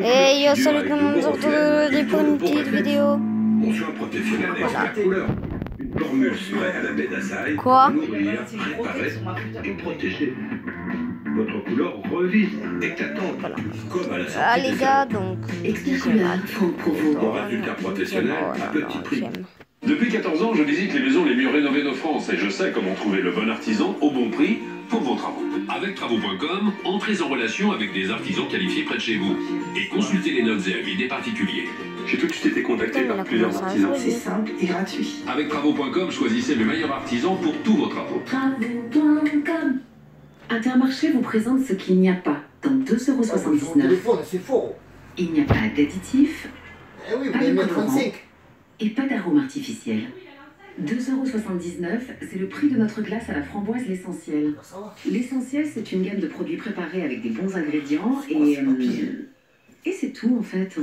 Hey yo, salut tout le monde, on se retrouve pour une petite vidéo. Mention protectionnelle Voilà. la couleur. Une formule spray à la baie d'Assailles. Quoi? Nourrir, préparer et protéger. Votre couleur revit, éclatante, Voilà. comme à la sortie Ah des les gars, salons. donc Expercouleur, Franck Provo. Bon résultat protectionnel à petit prix. Depuis 14 ans, je visite les maisons les mieux rénovées de France et je sais comment trouver le bon artisan au bon prix pour vos travaux. Avec Travaux.com, entrez en relation avec des artisans qualifiés près de chez vous et consultez les notes et avis des particuliers. J'ai cru que tu t'étais contacté Putain, par mais plusieurs là, comment ça artisans. va C'est simple et gratuit. Avec Travaux.com, choisissez le meilleur artisan pour tous vos travaux. Travaux.com. Intermarché vous présente ce qu'il n'y a pas dans 2,79 €. téléphone, c'est faux. Il n'y a pas d'additif Eh oui, vous avez mis 35. et pas d'arôme artificiel. 2,79 €, c'est le prix de notre glace à la framboise l'essentiel. Ça va. L'essentiel, c'est une gamme de produits préparés avec des bons ingrédients et c'est tout en fait.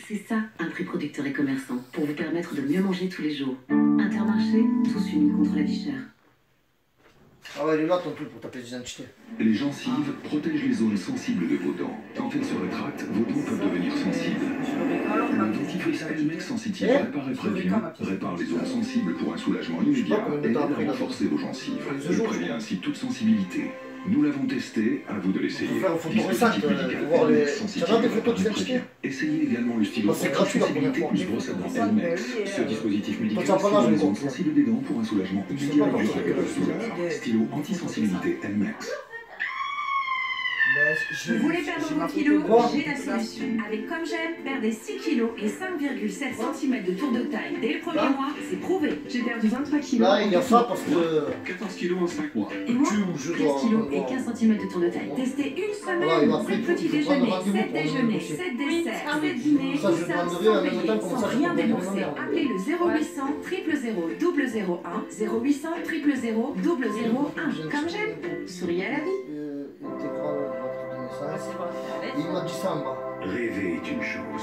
C'est ça, un prix producteur et commerçant, pour vous permettre de mieux manger tous les jours. Intermarché, tous unis contre la vie chère. Ah ouais, il est là ton truc pour ta pièce d'identité. Les gencives protègent les zones sensibles de vos dents. Quand elles se rétractent, vos dents peuvent devenir sensibles. Le dentifrice Elmex Sensitive répare et prévient, répare les zones sensibles pour un soulagement immédiat et aide à renforcer vos gencives. Il prévient ainsi toute sensibilité. Nous l'avons testé, à vous de l'essayer. Faut faire une photo récente, Dispositif voir les- Elmex tu Sensitive regardes des photos répare et d'identité? prévient. Essayez également le stylo Bon, c'est gratuit la première fois. plus brosse à dents Elmex. Ce dispositif médical ça, voilà, cible les je zones comprends. sensibles des dents pour un soulagement sais immédiat pas et comment ça durable. s'appelle. Stylo anti-sensibilité Elmex. Vous voulez perdre vos kilos? J'ai la solution. Avec Comme J'aime, perdez 6 kilos et 5,7 cm de tour de taille. Dès le premier mois, c'est prouvé. J'ai perdu 23 kilos. Là, il y a ça parce que 14 kilos en 5 mois. Et moi, tu ou je 13 dois. kilos et 15 cm de tour de taille. Testez une Voilà, il va semaine. après, 7 petits il faut prendre déjeuners, rendez-vous 7 pour déjeuners, négocier. 7 desserts, 7 dîners, Ça, je tout ça demanderai sans en même temps payer, comment sans ça rien se débourser. passe. Appelez le 0800 000 001 0800 000 001. Comme J'aime, souriez à la vie. Intégral, date de naissance. Il m'a dit ça en bas. Rêver est une chose,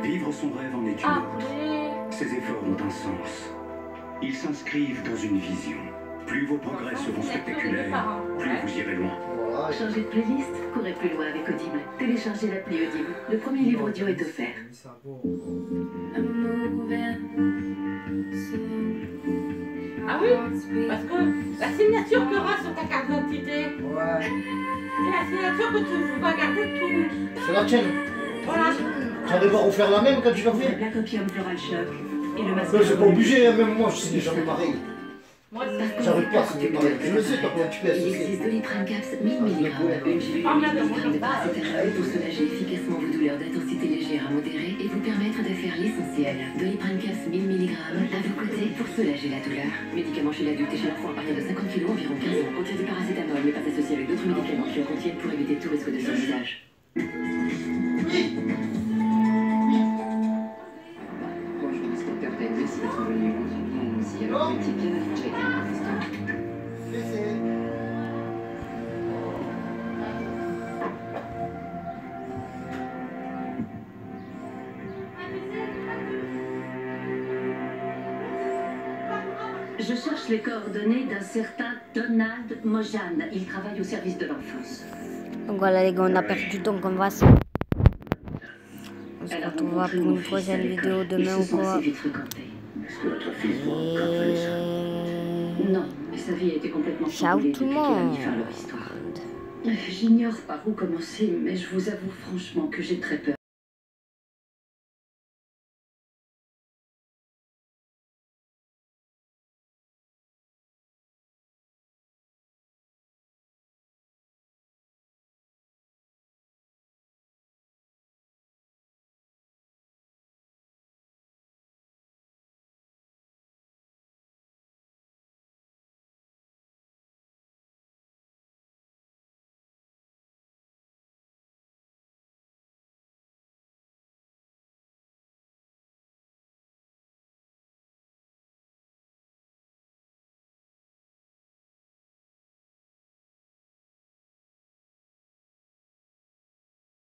vivre son rêve en est une autre. Ces efforts ont un sens. Ils s'inscrivent dans une vision. Plus vos progrès seront spectaculaires, plus vous irez loin. Voilà. Changez de playlist, courez plus loin avec Audible. Téléchargez l'appli Audible. Le premier livre audio est offert. Ah oui, parce que la signature que aura sur ta carte d'identité, Ouais. c'est la signature que tu vas garder tout. C'est la tienne. Voilà. Tu vas devoir refaire la même quand tu l'as Le fait. Black Opium Floral Shock et le masque. Ben, c'est pas obligé, hein, même moi je signe jamais pareil. Moi, J'arrive pas à signer pareil. Je le sais, toi, comment tu peux Il associer. existe Doliprane Caps 1000 mg, une gélule Ah, merde, de paracétamol pour soulager efficacement vos douleurs d'intensité légère à modérée et vous permettre de faire l'essentiel. Doliprane Caps 1000 mg à vos côtés pour soulager la douleur. Médicament chez l'adulte et chez l'enfant à partir de 50 kg, environ 15 ans. Contient du paracétamol, mais pas associé avec d'autres médicaments qui en contiennent pour éviter tout risque de surusage. Bonjour, inspecteur Ted, merci d'être venu. Si alors vous étiez bien habitué. Je cherche les coordonnées d'un certain Donald Mojan. Il travaille au service de l'enfance. Donc voilà les gars, on a perdu, donc on va se retrouvera pour une prochaine vidéo demain ou quoi. Non, sa vie a été complètement Ciao chamboulée tout le depuis qu'elle a mis monde. fin à leur histoire. J'ignore par où commencer, mais je vous avoue franchement que j'ai très peur.